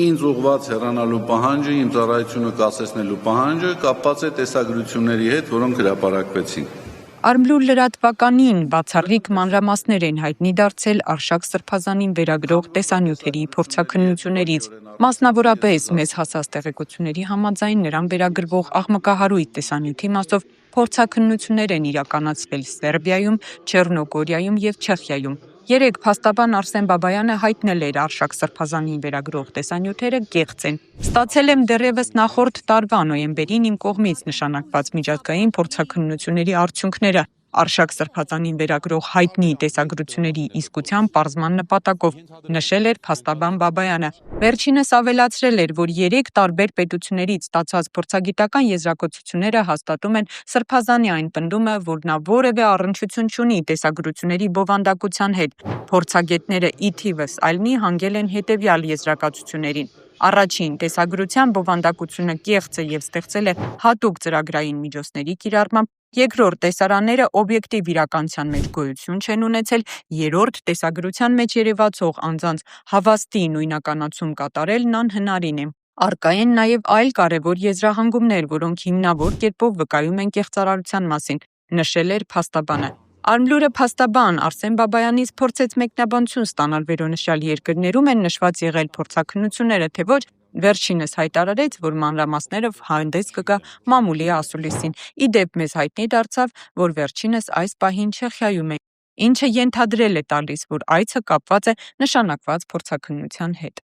ինձ ուղղված հեռանալու պահանջը, իմ ծառայությունը կասեցնելու պահանջը կապված է տեսագրությունների հետ, որոնք հրապարակվեցին։ Արմլուր լրատվականին բացառիկ մանրամասներ են հայտնի դարձել Արշակ Սրբազանին վերագրող տեսանյութերի փորձաքննություններից, մասնավորապես մեզ հասած տեղեկությունների համաձայն նրան վերագրվող աղմկահարույց տեսանյութի մասով փորձաքննություններ են իրականացվել Սերբիայում, Չեռնոգորիայում և Չեխիայում։ Երեկ փաստաբան Արսեն Բաբայանը հայտնել էր Արշակ Սրբազանին վերագրող տեսանյութերը կեղծ են։ Ստացել եմ դեռևս նախորդ տարվա նոյեմբերին իմ կողմից նշանակված միջազգային փորձաքննությունների արդյունքները Արշակ Սրբազանին վերագրող հայտնի տեսագրությունների իսկության պարզման նպատակով, նշել էր փաստաբան Բաբայանը։ Վերջինս ավելացրել էր, որ 3 տարբեր պետություններից ստացած փորձագիտական եզրակացությունները հաստատում են Սրբազանի այն պնդումը, որ նա որևէ առնչություն չունի տեսագրությունների բովանդակության հետ։ Փորձագետները ի թիվս այլնի հանգել են հետևյալ եզրակացություններին. Առաջին, տեսագրության բովանդակությունը կեղծ է և ստեղծել է հատուկ ծրագրային միջոցների կիրառմամբ, երկրորդ, տեսարանները օբյեկտիվ իրականության մեջ գոյություն չեն ունեցել, երրորդ, տեսագրության մեջ երևացող անձանց հավաստի նույնականացում կատարելն անհնարին է։ Առկա են նաև այլ կարևոր եզրահանգումներ, որոնք հիմնավոր կերպով վկայում են կեղծարարության մասին, նշել էր փաստաբանը։ Արմլուրը փաստաբան Արսեն Բաբայանից փորձեց մեկնաբանություն ստանալ վերոնշյալ երկրներում են նշված եղել փորձաքննությունները, թե ոչ, վերջինս հայտարարեց, որ մանրամասները հանդես կգա մամուլի ասուլիսին։ Ի դեպ մեզ հայտնի դարձավ, որ վերջինս այս պահին Չեխիայում է, ինչը ենթադրել է տալիս, որ այցը կապված է նշանակված փորձաքննության հետ։